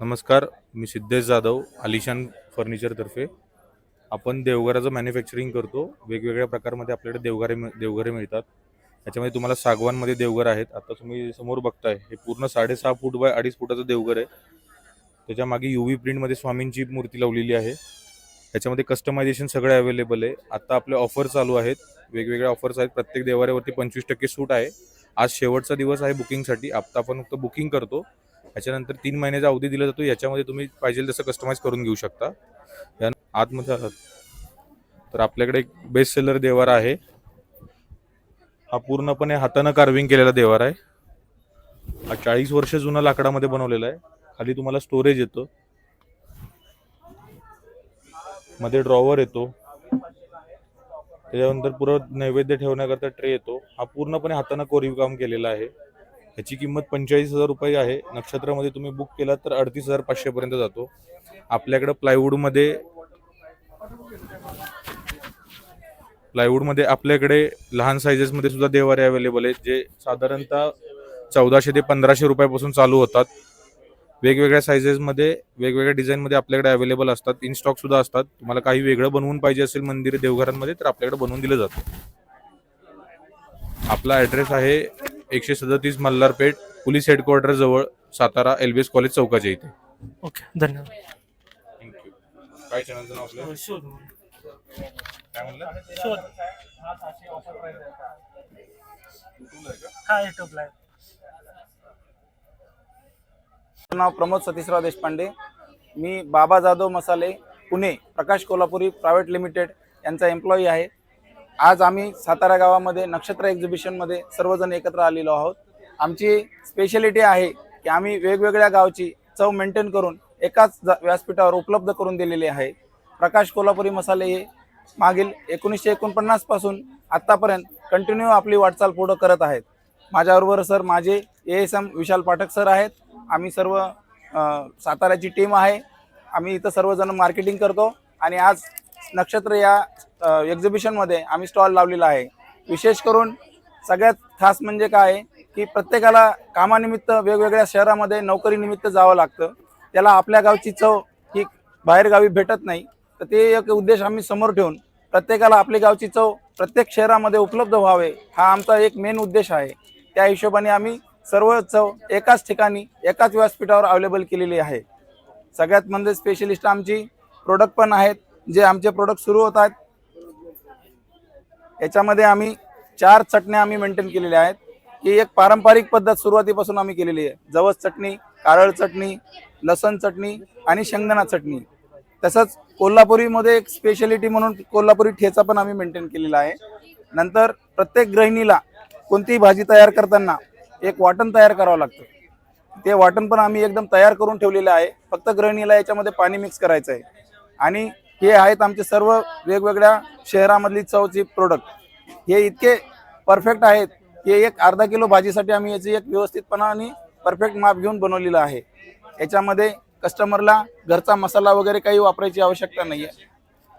नमस्कार, मी सिद्धेश जाधव आलिशान फर्निचरतर्फे. आपण देवघराचं मॅन्युफॅक्चरिंग करतो. वेगवेगळ्या प्रकारमध्ये आपल्याकडे देवघरे मिळतात. त्याच्यामध्ये तुम्हाला सागवानमध्ये देवघर आहेत. आता तुम्ही समोर बघताय हे पूर्ण 6.5 फूट बाय 2.5 फुटाचं देवघर आहे. त्याच्या मागे UV प्रिंटमध्ये स्वामींची मूर्ती लावलेली आहे. त्याच्यामध्ये कस्टमायझेशन सगळे अवेलेबल आहे. आता आपले ऑफर चालू आहेत, वेगवेगळ्या ऑफर्स आहेत. प्रत्येक देवाऱ्यावरती 25% सूट आहे. आज शेवटचा दिवस आहे बुकिंगसाठी. आता आपण फक्त बुकिंग करतो, त्याच्यानंतर 3 महिन्याचा अवधी दिला जातो. याच्यामध्ये तुम्ही पाहिजे तसं कस्टमाइज करून घेऊ शकता. आतमध्ये आहात तर आपल्याकडे एक बेस्ट सेलर देवारा आहे. हा पूर्णपणे हातानं कार्विंग केलेला देवारा आहे. हा 40 वर्ष जुना लाकडामध्ये बनवलेला आहे. खाली तुम्हाला स्टोरेज येतो, मध्ये ड्रॉवर येतो, त्याच्यानंतर पुरं नैवेद्य ठेवण्याकरता ट्रे येतो. हा पूर्णपणे हातानं कोरीव काम केलेला आहे. ह्याची किंमत 45,000 रुपये आहे. नक्षत्रामध्ये तुम्ही बुक केला तर 38,500 पर्यंत जातो. आपल्याकडे प्लायवूडमध्ये आपल्याकडे लहान सायझेसमध्ये सुद्धा देवारे अवेलेबल आहेत, जे साधारणतः 1400 ते 1500 रुपयापासून चालू होतात. वेगवेगळ्या सायझेसमध्ये वेगवेगळ्या डिझाईनमध्ये आपल्याकडे अवेलेबल असतात. इन स्टॉक सुद्धा असतात. तुम्हाला काही वेगळं बनवून पाहिजे असेल मंदिर देवघरांमध्ये तर आपल्याकडे बनवून दिलं जातं. आपला ॲड्रेस आहे 137 मल्हारपेठ, पोलीस हेडक्वार्टर जवळ, सातारा, LBS कॉलेज चौकाच्या इथे. ओके, धन्यवाद. थँक्यू. काय चॅनलचं नाव आपलं? शोध काय म्हणलं? शोध हा युट्यूबला आहे. नाव प्रमोद सतीशराव देशपांडे. मी बाबा जाधव मसाले पुणे प्रकाश कोल्हापुरी प्रायव्हेट लिमिटेड यांचा एम्प्लॉई आहे. आज आम्ही सातारा गावामध्ये नक्षत्र एक्झिबिशनमध्ये सर्वजण एकत्र आलेलो आहोत. आमची स्पेशलिटी आहे की आम्ही वेगवेगळ्या गावची चव मेंटेन करून एकाच व्यासपीठावर उपलब्ध करून दिलेली आहे. प्रकाश कोल्हापुरी मसाले हे मागील 1949 पासून आत्तापर्यंत कंटिन्यू आपली वाटचाल पुढं करत आहेत. माझ्याबरोबर सर माझे ASM विशाल पाठक सर आहेत. आम्ही सर्व साताऱ्याची टीम आहे. आम्ही इथं सर्वजण मार्केटिंग करतो आणि आज नक्षत्र या एक्झिबिशनमध्ये आम्ही स्टॉल लावलेला आहे. विशेष करून सगळ्यात खास म्हणजे काय आहे की प्रत्येकाला कामानिमित्त वेगवेगळ्या शहरामध्ये नोकरीनिमित्त जावं लागतं. त्याला आपल्या गावची चव ही बाहेरगावी भेटत नाही. तर ते एक उद्देश आम्ही समोर ठेवून प्रत्येकाला आपली गावची चव प्रत्येक शहरामध्ये उपलब्ध व्हावे हा आमचा एक मेन उद्देश आहे. त्या हिशोबाने आम्ही सर्व चव एकाच ठिकाणी एकाच व्यासपीठावर अवेलेबल केलेली आहे. सगळ्यात म्हणजे स्पेशलिस्ट आमची प्रोडक्ट पण आहेत, जे आमचे प्रोडक्ट सुरू होत आहेत. याच्यामध्ये आम्ही 4 चटण्या आम्ही मेंटेन केलेल्या आहेत. ही एक पारंपरिक पद्धत सुरुवातीपासून आम्ही केलेली आहे. जवस चटणी, कारळ चटणी, लसण चटणी आणि शेंगदाणा चटणी. तसंच कोल्हापुरीमध्ये एक स्पेशलिटी म्हणून कोल्हापुरी ठेचा पण आम्ही मेंटेन केलेला आहे. नंतर प्रत्येक गृहिणीला कोणतीही भाजी तयार करताना एक वाटण तयार करावं लागतं. ते वाटण पण आम्ही एकदम तयार करून ठेवलेलं आहे. फक्त गृहिणीला याच्यामध्ये पाणी मिक्स करायचं आहे. आणि हे आहेत आमचे सर्व वेगवेगळ्या शहरामधली चवची प्रोडक्ट. हे इतके परफेक्ट आहेत की एक अर्धा किलो भाजीसाठी आम्ही याची एक व्यवस्थितपणाने परफेक्ट माप घेऊन बनवलेलं आहे. याच्यामध्ये कस्टमरला घरचा मसाला वगैरे काही वापरायची आवश्यकता नाही आहे.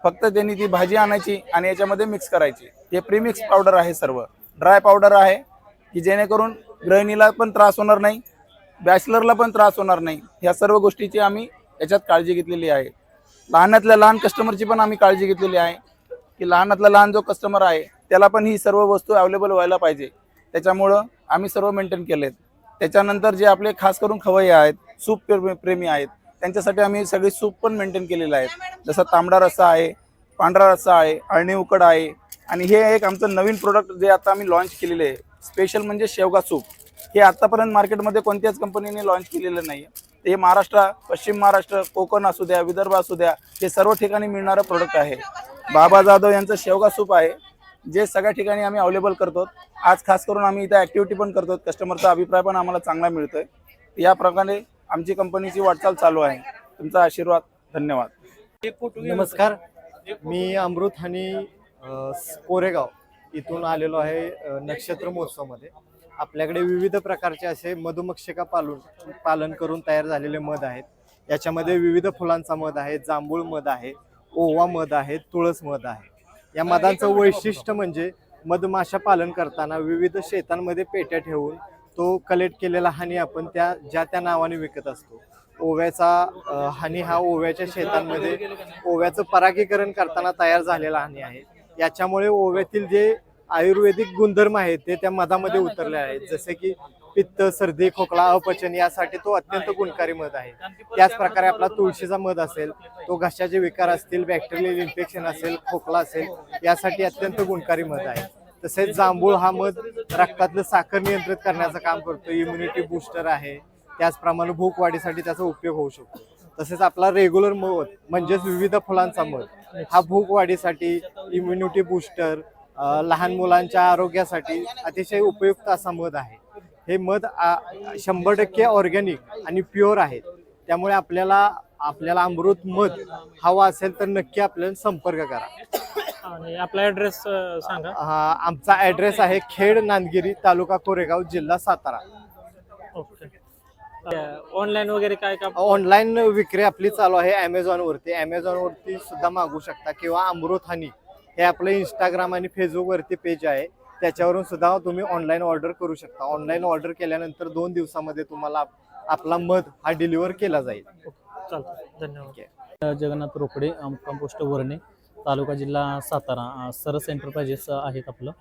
फक्त त्यांनी ती भाजी आणायची आणि याच्यामध्ये मिक्स करायची. हे प्रीमिक्स पावडर आहे, सर्व ड्राय पावडर आहे की जेणेकरून गृहिणीला पण त्रास होणार नाही, बॅचलरला पण त्रास होणार नाही. ह्या सर्व गोष्टीची आम्ही याच्यात काळजी घेतलेली आहे. लहानातल्या लहान कस्टमरची पण आम्ही काळजी घेतलेली आहे की लहानातला लहान जो कस्टमर आहे त्याला पण ही सर्व वस्तू अवेलेबल व्हायला पाहिजे. त्याच्यामुळं आम्ही सर्व मेंटेन केलेत. त्याच्यानंतर जे आपले खास करून खवय्ये आहेत, सूप प्रेमी आहेत, त्यांच्यासाठी आम्ही सगळी सूप पण मेंटेन केलेले आहेत. जसं तांबडा रस्सा आहे, पांढरा रस्सा आहे, अळणी उकड आहे. आणि हे एक आमचं नवीन प्रोडक्ट जे आता आम्ही लॉन्च केलेले आहे स्पेशल म्हणजे शेवगा सूप. हे आतापर्यंत मार्केटमध्ये कोणत्याच कंपनीने लॉन्च केलेलं नाही. ते महाराष्ट्र, पश्चिम महाराष्ट्र, कोकण असू द्या, विदर्भ असू द्या, हे सर्व ठिकाणी मिळणारं प्रोडक्ट आहे. बाबा जाधव यांचं शेवगा सूप आहे, जे सगळ्या ठिकाणी आम्ही अवेलेबल करतो. आज खास करून आम्ही इथं ॲक्टिव्हिटी पण करतो. कस्टमरचा अभिप्राय पण आम्हाला चांगला मिळतोय. या प्रकारे आमची कंपनीची वाटचाल चालू आहे. तुमचा आशीर्वाद. धन्यवाद. नमस्कार, मी अमृत आणि कोरेगाव इथून आलेलो आहे नक्षत्र महोत्सवमध्ये. आपल्याकडे विविध प्रकारचे असे मधुमक्षिका पालन करून तयार झालेले मध आहेत. याच्यामध्ये विविध फुलांचा मध आहे, जांभूळ मध आहे, ओवा मध आहे, तुळस मध आहे. या मधांचं वैशिष्ट्य म्हणजे मधमाशा पालन करताना विविध शेतांमध्ये पेट्या ठेवून तो कलेक्ट केलेला हानी आपण त्या नावाने विकत असतो. ओव्याचा हानी हा ओव्याच्या शेतांमध्ये ओव्याचं परागीकरण करताना तयार झालेला हानी आहे. याच्यामुळे ओव्यातील जे आयुर्वेदिक गुणधर्म आहेत ते त्या मधामध्ये उतरले आहेत, जसे की पित्त, सर्दी, खोकला, अपचन यासाठी तो अत्यंत गुणकारी मध आहे. त्याच प्रकारे आपला तुळशीचा मध असेल, तो घशाचे विकार असतील, बॅक्टेरियल इन्फेक्शन असेल, खोकला असेल, यासाठी अत्यंत गुणकारी मध आहे. तसेच जांभूळ हा मध रक्तातलं साखर नियंत्रित करण्याचं काम करतो, इम्युनिटी बुस्टर आहे. त्याचप्रमाणे भूक वाढीसाठी त्याचा उपयोग होऊ शकतो. तसेच आपला रेग्युलर मध म्हणजेच विविध फुलांचा मध हा भूक वाढीसाठी, इम्युनिटी बुस्टर, लहान मुलांच्या आरोग्यासाठी अतिशय उपयुक्त असा मध आहे. हे मध 100% ऑर्गॅनिक आणि प्युअर आहेत. त्यामुळे आपल्याला अमृत मध हवा असेल तर नक्की आपल्याला संपर्क करा. आणि आपला ऍड्रेस सांगा. आमचा ऍड्रेस आहे खेड, नांदगिरी, तालुका कोरेगाव, जिल्हा सातारा. ओके. ऑनलाईन वगैरे काय का? ऑनलाईन विक्री आपली चालू आहे ॲमेझॉनवरती सुद्धा मागू शकता, किंवा अमृत हनी हे आपलं इंस्टाग्राम आणि फेसबुक वरती पेज आहे, त्याच्यावरून सुद्धा तुम्ही ऑनलाईन ऑर्डर करू शकता. ऑनलाईन ऑर्डर केल्यानंतर 2 दिवसामध्ये तुम्हाला आपला मध हा डिलिव्हर केला जाईल. चालतं, धन्यवाद. जगन्नाथ रोकडे, कंपोस्ट वरणे, तालुका जिल्हा सातारा. सरस एंटरप्राइजेस आहेत आपलं.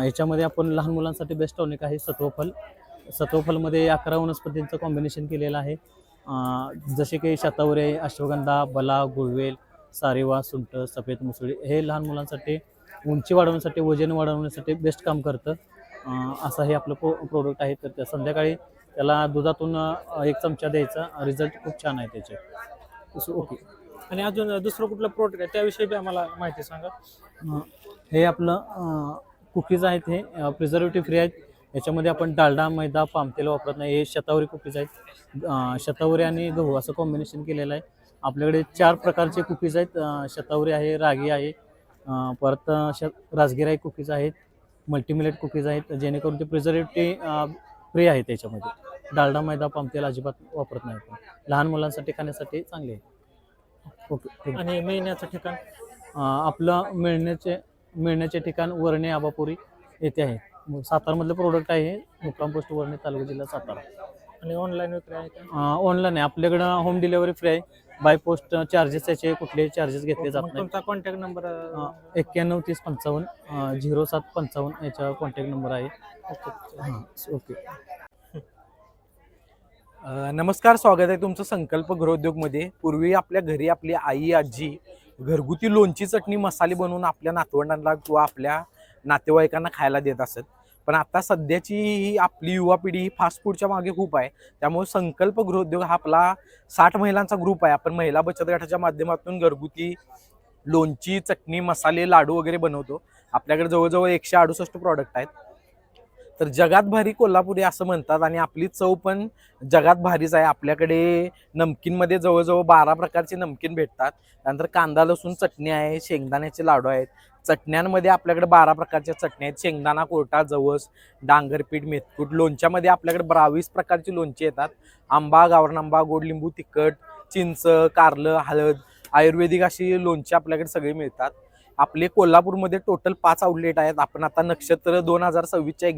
याच्यामध्ये आपण लहान मुलांसाठी बेस्ट टॉनिक आहे सत्वफलमध्ये 11 वनस्पतींचं कॉम्बिनेशन केलेलं आहे. जसे की शतावरे, अश्वगंधा, बला, गुळवेल, सारेवा, सुंठ, सफेद मुसळी हे लहान मुलांसाठी उंची वाढवण्यासाठी, वजन वाढवण्यासाठी बेस्ट काम करतं. असं हे आपलं प्रोडक्ट आहे. तर संध्याकाळी त्याला दुधातून 1 चमचा द्यायचा, रिझल्ट खूप छान आहे त्याचे. ओके. आणि अजून दुसरं कुठलं प्रोडक्ट आहे त्याविषयी बी आम्हाला माहिती सांगा. हे आपलं कुकीज आहेत, हे प्रिझर्वेटिव्ह फ्री आहेत. याच्यामध्ये आपण डालडा, मैदा, पाम तेल वापरत नाही. हे शतावरी कुकीज आहेत. शतावरी आणि गहू असं कॉम्बिनेशन केलेलं आहे. आपल्याकडे 4 प्रकारचे कुकीज आहेत. शतावरी आहे, रागी आहे, परत राजगिराई कुकीज आहेत, मल्टीमिलेट कुकीज आहेत, जेणेकरून ते प्रिझर्वेटिव्ह फ्री आहे. त्याच्यामध्ये डालडा, मैदा, पाम तेल अजिबात वापरत नाही. आपण लहान मुलांसाठी खाण्यासाठी चांगले आहे. ओके. आणि मिळण्याचं ठिकाण? आपलं मिळण्याचे ठिकाण वरणे, आबापुरी येथे आहे. सातारमधलं प्रोडक्ट आहे हे. मुक्काम पोस्ट वरणे, तालुका जिल्हा सातारा. आणि ऑनलाईन विक्री आहे का? ऑनलाईन आहे. आपल्याकडं होम डिलिव्हरी फ्री आहे. बाय पोस्ट चार्जेस, याचे कुठलेही चार्जेस घेतले जात नाही. तुमचा कॉन्टॅक्ट नंबर? 91 30 55 07 55 याचा कॉन्टॅक्ट नंबर आहे. ओके. नमस्कार, स्वागत आहे तुमचं संकल्प गृहोद्योगमध्ये. पूर्वी आपल्या घरी आपली आई आजी घरगुती लोणची, चटणी, मसाले बनवून आपल्या नातवंडांना किंवा आपल्या नातेवाईकांना खायला देत असत. पण आता सध्याची ही आपली युवा पिढी ही फास्ट फूडच्या मागे खूप आहे. त्यामुळे संकल्प गृहोद्योग हा आपला 60 महिलांचा ग्रुप आहे. आपण महिला बचत गटाच्या माध्यमातून घरगुती लोणची, चटणी, मसाले, लाडू वगैरे बनवतो. आपल्याकडे जवळजवळ 168 प्रॉडक्ट आहेत. तर जगात भारी कोल्हापुरी असं म्हणतात आणि आपली चव पण जगात भारीच आहे. आपल्याकडे नमकीनमध्ये जवळजवळ 12 प्रकारचे नमकीन भेटतात. त्यानंतर कांदा लसूण चटणी आहे, शेंगदाण्याचे लाडू आहेत. चटण्यांमध्ये आपल्याकडे 12 प्रकारच्या चटण्या आहेत. शेंगदाणा, कोरटा, जवस, डांगरपीठ, मेथकूट. लोणच्यामध्ये आपल्याकडे 22 प्रकारची लोणची येतात. आंबा, गावरान आंबा, गोड लिंबू, तिखट, चिंच, कारलं, हळद, आयुर्वेदिक अशी लोणची आपल्याकडे सगळी मिळतात. आपले कोल्हापूरमध्ये टोटल 5 आउटलेट आहेत. आपण आता नक्षत्र 2026च्या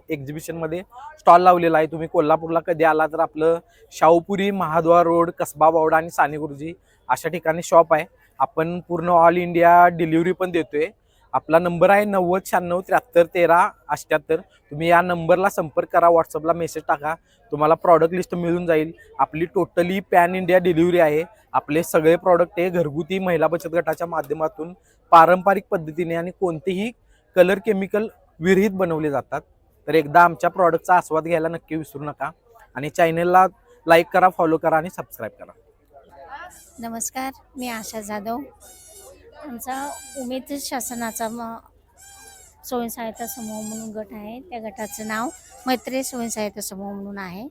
एक्झिबिशनमध्ये स्टॉल लावलेला आहे. तुम्ही कोल्हापूरला कधी आला तर आपलं शाहूपुरी, महाद्वार रोड, कसबा बावडा आणि साने गुरुजी अशा ठिकाणी शॉप आहे. आपण पूर्ण ऑल इंडिया डिलिव्हरी पण देतोय. आपला नंबर आहे 90 96 73 13 78. तुम्ही या नंबरला संपर्क करा, व्हॉट्सअपला मेसेज टाका, तुम्हाला प्रॉडक्ट लिस्ट मिळून जाईल. आपली टोटली पॅन इंडिया डिलिव्हरी आहे. आपले सगळे प्रॉडक्ट हे घरगुती महिला बचत गटाच्या माध्यमातून पारंपरिक पद्धतीने आणि कोणतेही कलर केमिकल विरहित बनवले जातात. तर एकदा आमच्या प्रॉडक्टचा आस्वाद घ्यायला नक्की विसरू नका आणि चॅनलला लाईक करा, फॉलो करा आणि सबस्क्राईब करा. नमस्कार, मी आशा जाधव. आमचा उमेद शासनाचा स्वयं सहायता समूह म्हणून गट आहे. त्या गटाचं नाव मैत्री स्वयं सहायता समूह म्हणून आहे.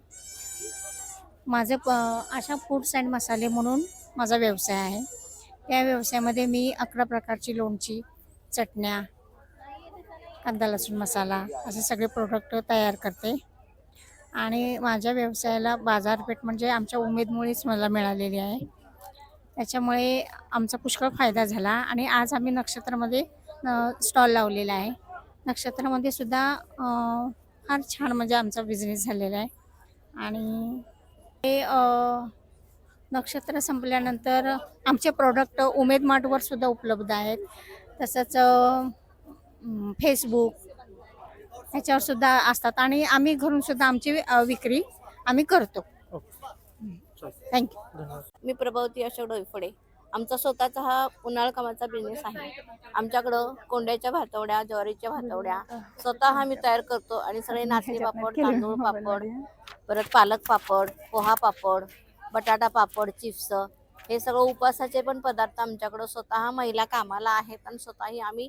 माझं आशा फूड्स अँड मसाले म्हणून माझा व्यवसाय आहे. त्या व्यवसायामध्ये मी 11 प्रकारची लोणची, चटण्या, कांदा लसूण मसाला असे सगळे प्रोडक्ट तयार करते. आणि माझ्या व्यवसायाला बाजारपेठ म्हणजे आमच्या उमेदमुळेच मला मिळालेली आहे. त्याच्यामुळे आमचा पुष्कळ फायदा झाला. आणि आज आम्ही नक्षत्रामध्ये स्टॉल लावलेला आहे. नक्षत्रामध्ये सुद्धा फार छान म्हणजे आमचा बिझनेस झालेला आहे. आणि हे नक्षत्र संपल्यानंतर आमचे प्रोडक्ट उमेद मार्टवर सुद्धा उपलब्ध आहेत. तसंच फेसबुक ह्याच्यावर सुद्धा असतात आणि आम्ही घरून सुद्धा आमची विक्री आम्ही करतो. थँक्यू. धन्यवाद. मी प्रभावती अशोक डोईफोडे. आमचा स्वतःचा हा उन्हाळ कामाचा बिझनेस आहे. आमच्याकडं कोंड्याच्या भातवड्या, ज्वारीच्या भातवड्या स्वतः आम्ही तयार करतो आणि सगळे नाचणी पापड, तांदूळ पापड, परत पालक पापड, पोहा पापड, बटाटा पापड, चिप्स हे सगळं उपवासाचे पण पदार्थ आमच्याकडं स्वतः महिला कामाला आहेत आणि स्वतःही आम्ही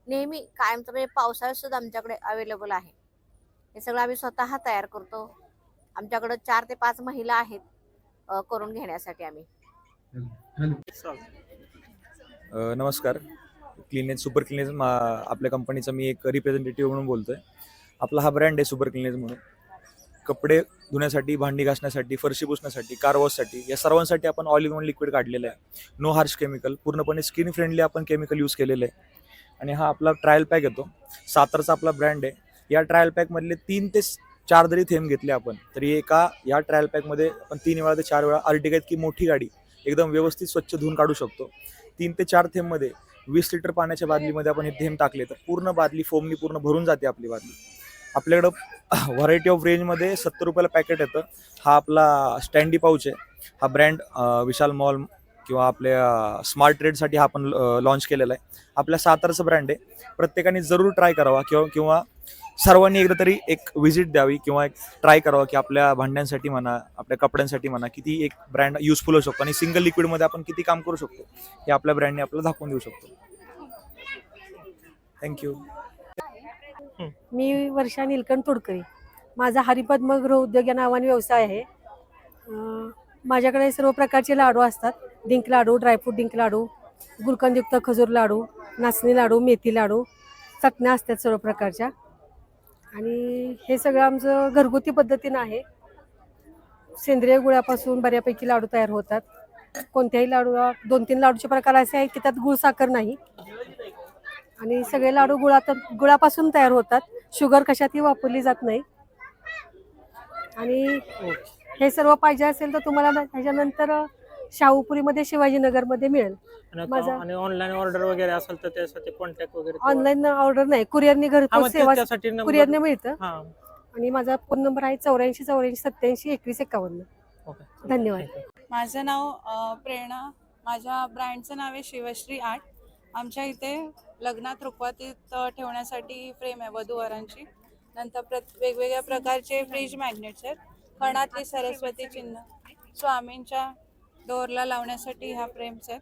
नेहमी कायमचं म्हणजे पावसाळ्यात सुद्धा आमच्याकडे अवेलेबल आहे. हे सगळं आम्ही स्वतः तयार करतो. आमच्याकडं 4 ते 5 महिला आहेत करून घेण्यासाठी आम्ही. नमस्कार. क्लिनेज सुपर क्लिनेज आपल्या कंपनीचा मी एक रिप्रेझेंटेटिव्ह म्हणून बोलतोय. आपला हा ब्रँड आहे सुपर क्लिनेज म्हणून. कपडे धुण्यासाठी, भांडी घासण्यासाठी, फरशी पुसण्यासाठी, कार वॉशसाठी या सर्वांसाठी आपण ऑल इन वन लिक्विड काढलेलं आहे. नो हार्श केमिकल, पूर्णपणे स्किन फ्रेंडली आपण केमिकल यूज केलेलं आहे. आणि हा आपला ट्रायल पॅक येतो. सातारचा आपला ब्रँड आहे. या ट्रायल पॅकमधले 3 ते 4 जरी थेंब घेतले आपण तरी या ट्रायल पॅकमध्ये आपण 3 वेळा ते 4 वेळा अर्टिगा इतकी मोठी गाडी एकदम व्यवस्थित स्वच्छ धुवून काढू शकतो. 3 ते 4 थेंबमध्ये 20 लिटर पाण्याच्या बादलीमध्ये आपण हे थेंब टाकले तर पूर्ण बादली फोमनी पूर्ण भरून जाते आपली बादली. आपल्याकडं व्हरायटी ऑफ रेंजमध्ये 70 रुपयाला पॅकेट येतं. हा आपला स्टँडी पाऊच आहे. हा ब्रँड विशाल मॉल किंवा आपल्या स्मार्ट ट्रेडसाठी हा आपण लॉन्च केलेला आहे. आपल्या सातारचं ब्रँड आहे. प्रत्येकाने जरूर ट्राय करावा किंवा सर्वांनी एकदा तरी एक व्हिजिट द्यावी किंवा एक ट्राय करावा की आपल्या भांड्यांसाठी म्हणा, आपल्या कपड्यांसाठी म्हणा किती एक ब्रँड युजफुल होऊ शकतो आणि सिंगल लिक्विडमध्ये आपण किती काम करू शकतो हे आपल्या ब्रँडने आपल्याला दाखवून देऊ शकतो. थँक्यू. मी वर्षा नीलकंठ तोडकरी. माझा हरिपद्म गृह उद्योग या नावाने व्यवसाय आहे. माझ्याकडे सर्व प्रकारचे लाडू असतात. डिंक लाडू, ड्रायफ्रूट डिंक लाडू, गुलकंदयुक्त खजूर लाडू, नाचणी लाडू, मेथी लाडू, चटण्या असतात सर्व प्रकारच्या. आणि हे सगळं आमचं घरगुती पद्धतीनं आहे. सेंद्रिय गुळापासून बऱ्यापैकी लाडू तयार होतात. कोणत्याही लाडू 2-3 लाडूचे प्रकार असे आहेत की त्यात गुळ साखर नाही आणि सगळे लाडू गुळापासून तयार होतात. शुगर कशातही वापरली जात नाही. आणि हे सर्व पाहिजे असेल तर तुम्हाला ह्याच्यानंतर शाहूपुरीमध्ये शिवाजीनगरमध्ये मिळेल. आणि ऑनलाईन ऑर्डर वगैरे असेल तर त्यासाठी कॉन्टॅक्ट वगैरे ऑनलाईन ऑर्डर नाही, कुरिअरने घरपोच सेवा कुरिअरने मिळतं. हा. आणि माझा फोन नंबर आहे 84 84 87 21 51. ओके. धन्यवाद. माझं नाव प्रेरणा. माझ्या ब्रँडचं नाव आहे शिवश्री आर्ट. आमच्या इथे लग्नात रुखवतीत ठेवण्यासाठी फ्रेम आहे वधूवरांची. नंतर वेगवेगळ्या प्रकारचे फ्रीज मॅग्नेट्स आहेत. खणातली सरस्वती चिन्ह, स्वामींच्या डोअरला लावण्यासाठी ह्या फ्रेम्स आहेत.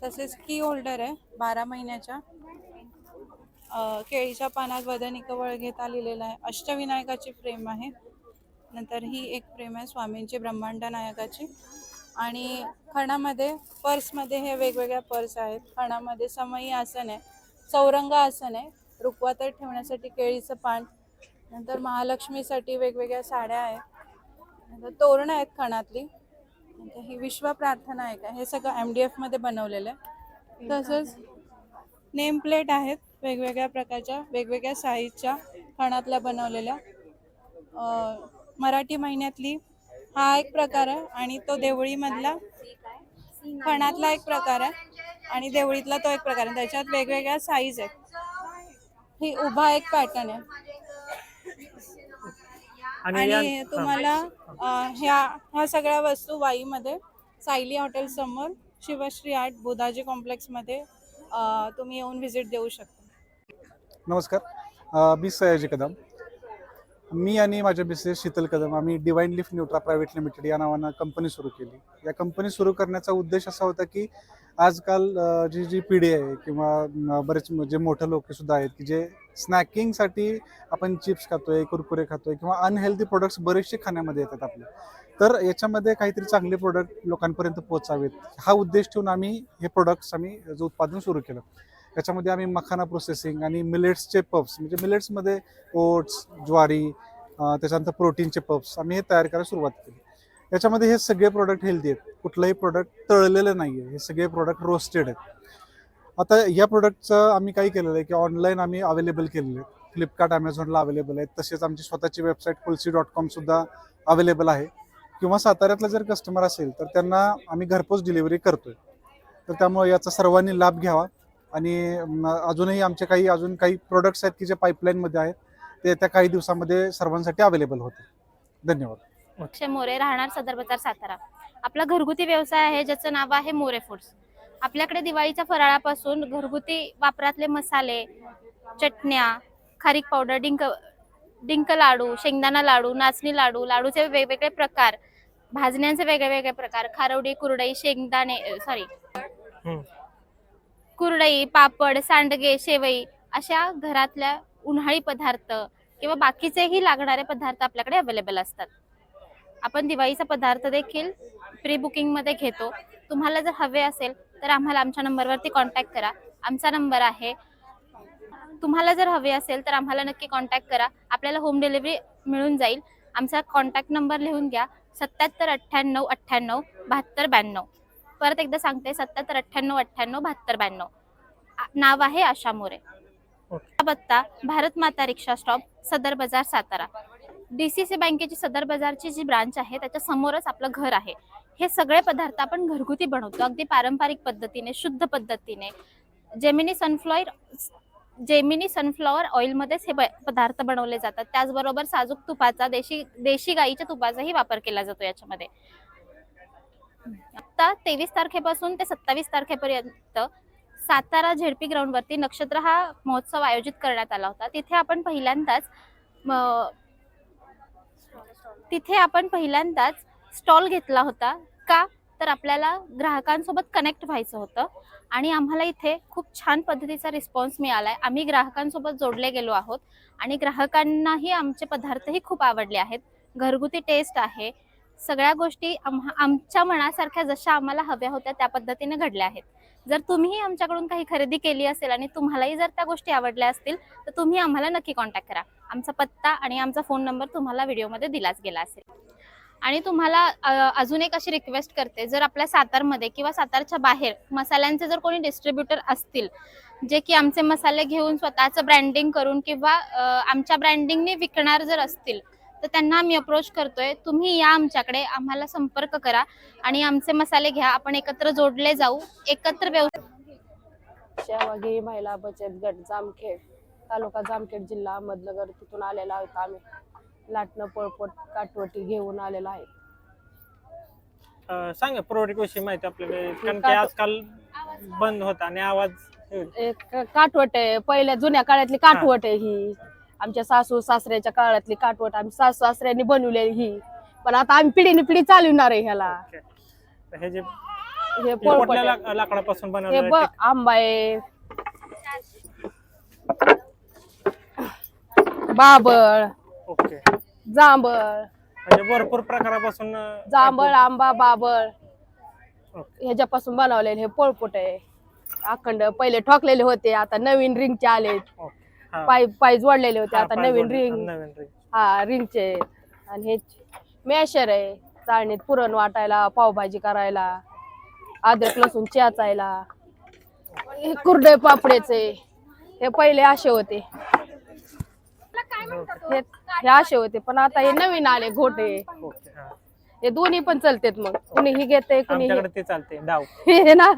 तसेच की होल्डर आहे 12 महिन्याच्या. केळीच्या पानात वदनिक वळघेता लिहिलेला आहे. अष्टविनायकाची फ्रेम आहे. नंतर ही एक फ्रेम आहे स्वामींची ब्रह्मांड नायकाची. आणि खणामध्ये पर्समध्ये हे वेगवेगळ्या पर्स आहेत. खणामध्ये समई आसन आहे, चौरंग आसन आहे, रुखवतात ठेवण्यासाठी केळीचं पान. नंतर महालक्ष्मीसाठी वेगवेगळ्या साड्या आहेत. नंतर तोरणं आहेत खणातली. नंतर ही विश्व प्रार्थना आहे का, हे सगळं MDF मध्ये बनवलेलं आहे. तसंच नेम प्लेट आहेत वेगवेगळ्या प्रकारच्या, वेगवेगळ्या साईजच्या खणातल्या बनवलेल्या. मराठी महिन्यातली हा एक प्रकार आहे आणि तो देवळीमधला खणातला एक प्रकार आहे आणि देवळीतला तो एक प्रकार आहे. त्याच्यात वेगवेगळ्या साईज आहेत. ही उभा एक पॅटर्न आहे. आणि तुम्हाला ह्या सगळ्या वस्तू वाईमध्ये सायली हॉटेल समोर शिवश्री आर्ट बुधाजी कॉम्प्लेक्समध्ये तुम्ही येऊन व्हिजिट देऊ शकता. नमस्कार. मी सयाजी कदम. मी आणि माझ्या मिसेस शीतल कदम आम्ही divine leaf Nutra private limited या नावानं कंपनी सुरू केली. या कंपनी सुरू करण्याचा उद्देश असा होता की आजकाल जी पिढी आहे किंवा बरेच जे मोठे लोक सुद्धा आहेत की जे स्नॅकिंगसाठी आपण चिप्स खातोय, कुरकुरे खातोय किंवा अनहेल्दी प्रोडक्ट्स बरेचसे खाण्यामध्ये येतात आपले. तर याच्यामध्ये काहीतरी चांगले प्रोडक्ट लोकांपर्यंत पोहोचावेत हा उद्देश ठेवून आम्ही हे प्रोडक्ट्स जो उत्पादन सुरू केलं. याच्यामध्ये आम्ही मखाना प्रोसेसिंग आणि मिलेट्सचे पफ्स म्हणजे मिलेट्समध्ये ओट्स, ज्वारी, त्याच्यानंतर प्रोटीनचे पफ्स आम्ही हे तयार करायला सुरुवात केली. याच्यामध्ये हे सगळे प्रोडक्ट हेल्दी आहेत. कुठलंही प्रोडक्ट तळलेलं नाही आहे. हे सगळे प्रोडक्ट रोस्टेड आहेत. आता या प्रोडक्टचं आम्ही काय केलेलं आहे की ऑनलाईन आम्ही अवेलेबल केलेले आहेत. फ्लिपकार्ट, ॲमेझॉनला अवेलेबल आहेत. तसेच आमची स्वतःची वेबसाईट kulsi.com सुद्धा अवेलेबल आहे किंवा साताऱ्यातला जर कस्टमर असेल तर त्यांना आम्ही घरपोच डिलिव्हरी करतोय. तर त्यामुळे याचा सर्वांनी लाभ घ्यावा. आणि अजूनही आमचे अजून काही प्रोडक्ट्स आहेत की जे पाईपलाईनमध्ये आहेत, ते येत्या काही दिवसामध्ये सर्वांसाठी अवेलेबल होते. धन्यवाद. अक्षय मोरे, राहणार सदर बाजार सातारा. आपला घरगुती व्यवसाय आहे ज्याचं नाव आहे मोरे फूड्स. आपल्याकडे दिवाळीच्या फराळापासून घरगुती वापरातले मसाले, चटण्या, खारीक पावडर, डिंक लाडू, शेंगदाणा लाडू, नाचणी लाडू, लाडूचे वेगवेगळे प्रकार, भाजण्यांचे वेगवेगळे प्रकार, खारवडी, कुरडई, कुरडई, पापड, सांडगे, शेवई अशा घरातल्या उन्हाळी पदार्थ किंवा बाकीचेही लागणारे पदार्थ आपल्याकडे अवेलेबल असतात. आपण दिवाळीचा पदार्थ देखील प्री बुकिंगमध्ये घेतो. तुम्हाला जर हवे असेल तर आम्हाला आमच्या नंबरवरती कॉन्टॅक्ट करा. आमचा नंबर आहे, तुम्हाला जर हवे असेल तर आम्हाला नक्की कॉन्टॅक्ट करा. आपल्याला होम डिलिव्हरी मिळून जाईल. आमचा कॉन्टॅक्ट नंबर लिहून घ्या, 7798987292. परत एकदा सांगते, 7798987292. नाव आहे आशा मोरे. पत्ता भारत माता रिक्षा स्टॉप, सदर बाजार सातारा. DCC बँकेची सदर बाजारची जी ब्रांच आहे त्याच्या समोरच आपलं घर आहे. हे सगळे पदार्थ आपण घरगुती बनवतो, अगदी पारंपरिक पद्धतीने, शुद्ध पद्धतीने. जेमिनी सनफ्लॉवर ऑइलमध्येच हे पदार्थ बनवले जातात. त्याचबरोबर साजूक तुपाचा, देशी गाईच्या तुपाचाही वापर केला जातो याच्यामध्ये. आता 23 तारखेपासून ते 27 तारखेपर्यंत सातारा झेडपी ग्राउंडवरती नक्षत्र हा महोत्सव आयोजित करण्यात आला होता. तिथे आपण पहिल्यांदाच स्टॉल घेतला होता. का तर आपल्याला ग्राहकांसोबत कनेक्ट व्हायचं होतं आणि आम्हाला इथे खूप छान पद्धतीचा रिस्पॉन्स मिळालाय. आम्ही ग्राहकांसोबत जोडले गेलो आहोत आणि ग्राहकांनाही आमचे पदार्थही खूप आवडले आहेत. घरगुती टेस्ट आहे. सगळ्या गोष्टी आमच्या मनासारख्या जशा आम्हाला हव्या होत्या त्या पद्धतीने घडल्या आहेत. जर तुम्हीही आमच्याकडून काही खरेदी केली असेल आणि तुम्हालाही जर त्या गोष्टी आवडल्या असतील तर तुम्ही आम्हाला नक्की कॉन्टॅक्ट करा. आमचा पत्ता आणि आमचा फोन नंबर तुम्हाला व्हिडिओमध्ये दिलाच गेला असेल. आणि तुम्हाला अजून एक अशी रिक्वेस्ट करते, जर आपल्या सातारमध्ये किंवा सातारच्या बाहेर मसाल्यांचे जर कोणी डिस्ट्रीब्युटर असतील जे की आमचे मसाले घेऊन स्वतःचं ब्रँडिंग करून किंवा आमच्या ब्रँडिंगने विकणार जर असतील तर त्यांना आम्ही अप्रोच करतोय. तुम्ही या आमच्याकडे, आम्हाला संपर्क करा आणि आमचे मसाले घ्या. आपण एकत्र जोडले जाऊ, एकत्र व्यवसाय. शेवागी महिला बचत गट जामखेड, तालुका जामखेड, जिल्हा अहमदनगर, तिथून आलेला आहोत आम्ही. लाटणं, पळपट, काटवटी घेऊन आलेला आहे. सांगा प्रोडक्ट विषयी माहिती आपल्याला, कारण की आजकाल बंद होता आणि आवाज. एक काटवट आहे, पहिल्या जुन्या काळातली काटवट आहे ही. आमच्या सासू सासऱ्याच्या काळातली काटवट आम्ही सासू सासऱ्यांनी बनवलेली ही, पण आता आम्ही पिढीने पिढी चालवणार आहे ह्याला. हे पळपट लाकडापासून हे बनवलं आंबा आहे, बाबळ, ओके, जांभळ, म्हणजे भरपूर प्रकारापासून जांभळ, आंबा, बाबळ ह्याच्यापासून बनवलेले हे पळपट आहे. अखंड पहिले ठोकलेले होते, आता नवीन रिंगचे आले. पाय जोडलेले होते, आता नवीन रिंग. हा, रिंगचे. आणि हे मॅशर आहे, चाळणीत पुरण वाटायला, पावभाजी करायला, अद्रक लसूण चेचायला. हे कुरडे पापडेचे, हे पहिले असे होते, हे असे होते, पण आता हे नवीन आले घोटे. हे दोन्ही पण चालतेत. मग कुणी ही घेते, कुणी ते चालते डाव हे ना.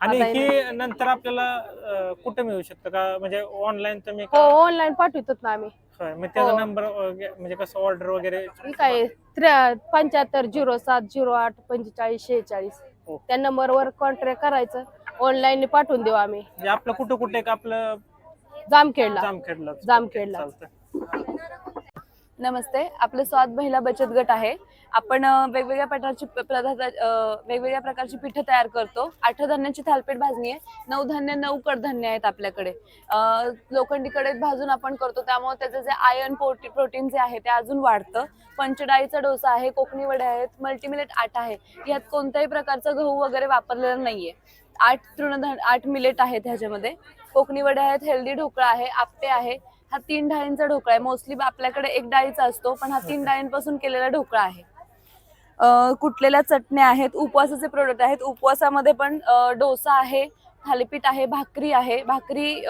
आणि हे नंतर आपल्याला कुठे मिळू शकतं का, म्हणजे ऑनलाईन तुम्ही? हो, ऑनलाईन पाठवतो ना आम्ही. मग त्याचा नंबर म्हणजे कसं ऑर्डर वगैरे काय 7507084546 त्या नंबरवर कॉन्टॅक्ट करायचं, ऑनलाईन पाठवून देऊ आम्ही. आपलं कुठं कुठे आपलं जामखेडला. नमस्ते, आपलं स्वाद महिला बचत गट आहे. आपण वेगवेगळ्या प्रकारची पिठं तयार करतो. 8 धान्यांची थालपीठ भाजणी आहे, 9 धान्य 9 कडधान्य आहेत आपल्याकडे. लोखंडी कढईत भाजून आपण करतो, त्यामुळे त्याचं जे आयर्न प्रोटीन जे आहे ते अजून वाढतं. पंचडाळीचा डोसा आहे, कोकणी वडे आहेत, मल्टीमिलेट आटा आहे. यात कोणत्याही प्रकारचं गहू वगैरे वापरलेलं नाहीये. 8 मिलेट आहेत ह्याच्यामध्ये. कोकणी वडे आहेत, हेल्दी ढोकळा आहे, आप्पे आहे. हा 3 डाळींचा ढोकळा आहे. मोस्टली आपल्याकडे 1 डाळीचा असतो, पण हा 3 डाळींपासून केलेला ढोकळा आहे. कुटलेल्या चटण्या आहेत, उपवासाचे प्रोडक्ट आहेत. उपवासामध्ये पण डोसा आहे, थालीपीठ आहे, भाकरी आहे. भाकरी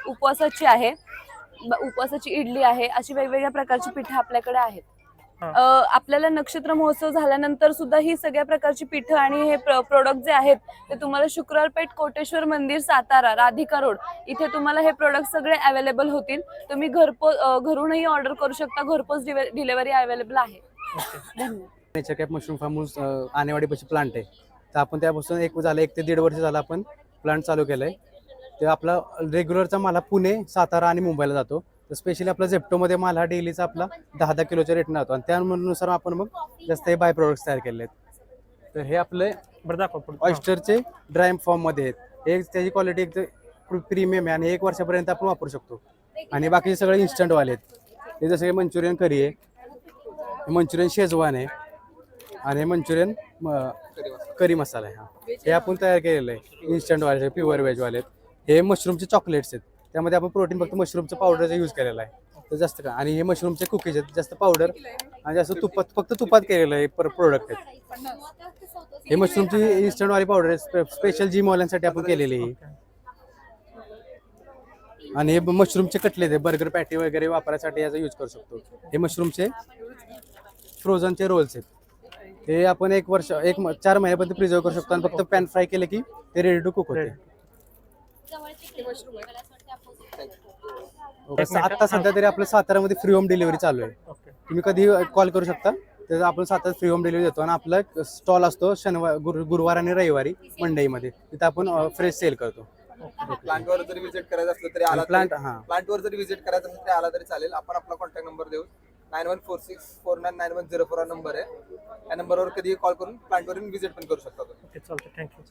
उपवासाची आहे, उपवासाची इडली आहे. अशी वेगवेगळ्या प्रकारची पिठं आपल्याकडे आहेत. आपल्याला नक्षत्र महोत्सव झाल्यानंतर सुद्धा ही सगळ्या प्रकारची पीठं आणि हे प्रोडक्ट जे आहेत ते तुम्हाला शुक्रवारपेठ कोटेश्वर मंदिर सातारा राधिका रोड इथे तुम्हाला हे प्रोडक्ट सगळे अवेलेबल होतील. तुम्ही घरूनही ऑर्डर करू शकता. घरपोच डिलिव्हरी अवेलेबल आहे. धन्यवाद. Nature cap mushroom farm house आणेवाडीपाशी प्लांट आहे. तर आपण त्यापासून 1 ते 1.5 वर्ष झालं आपण प्लांट चालू केलंय. ते आपला रेग्युलरचा माल हा पुणे, सातारा आणि मुंबईला जातो. तर स्पेशली आपला झेप्टोमध्ये माल हा डेलीचा आपला 10 किलोच्या रेटने जातो आणि त्यानुसार आपण मग जास्त हे बाय प्रोडक्ट्स तयार केले आहेत. तर हे आपले ऑयस्टरचे ड्राय फॉर्ममध्ये आहेत. हे त्याची क्वालिटी एक प्रीमियम आहे आणि 1 वर्षापर्यंत आपण वापरू शकतो. आणि बाकीचे सगळे इन्स्टंटवाले आहेत. हे जसं मंचुरियन करी आहे, मंचुरियन शेजवान आहे आणि मंचुरियन करी मसाला आहे. हा हे आपण तयार केलेलं आहे. इन्स्टंटवाले प्युअर व्हेजवाले आहेत. हे मशरूमचे चॉकलेट्स आहेत. त्यामध्ये आपण प्रोटीन फक्त मशरूमचं पावडरचा यूज केलेला आहे. तर जास्त का आणि हे मशरूमचे कुकीज आहेत. जास्त पावडर आणि जास्त फक्त तुपात केलेलं आहे प्रोडक्ट आहेत. हे मशरूमची इन्स्टंटवाली पावडर आहे. स्पेशल जिमवाल्यांसाठी आपण केलेली आहे. आणि हे मशरूमचे कटलेट आहे. बर्गर पॅटी वगैरे वापरायसाठी याचा यूज करू शकतो. हे मशरूमचे फ्रोझनचे रोल्स आहेत. हे आपण 4 महिन्यापर्यंत प्रिझर्व करू शकतो आणि फक्त पॅन फ्राय केले की ते रेडी टू कुक होते. आता सध्या तरी आपल्या सातारामध्ये फ्री होम डिलिव्हरी चालू आहे. तुम्ही कधी कॉल करू शकता. तर आपण सातारा फ्री होम डिलिव्हरी देतो आणि आपला स्टॉल असतो गुरुवार आणि रविवारी मंडईमध्ये. तिथे आपण फ्रेश सेल करतो. प्लांटवर जरी व्हिजिट करायचं असलं तरी आला प्लांटवर जरी व्हिजिट करायचं असेल तरी आला तरी चालेल. आपण आपला कॉन्टॅक्ट नंबर देऊ. 9146499104 हा नंबर आहे. या नंबरवर कधी कॉल करून प्लांटवरून व्हिजिट पण करू शकता. ओके, चालतं. थँक्यू.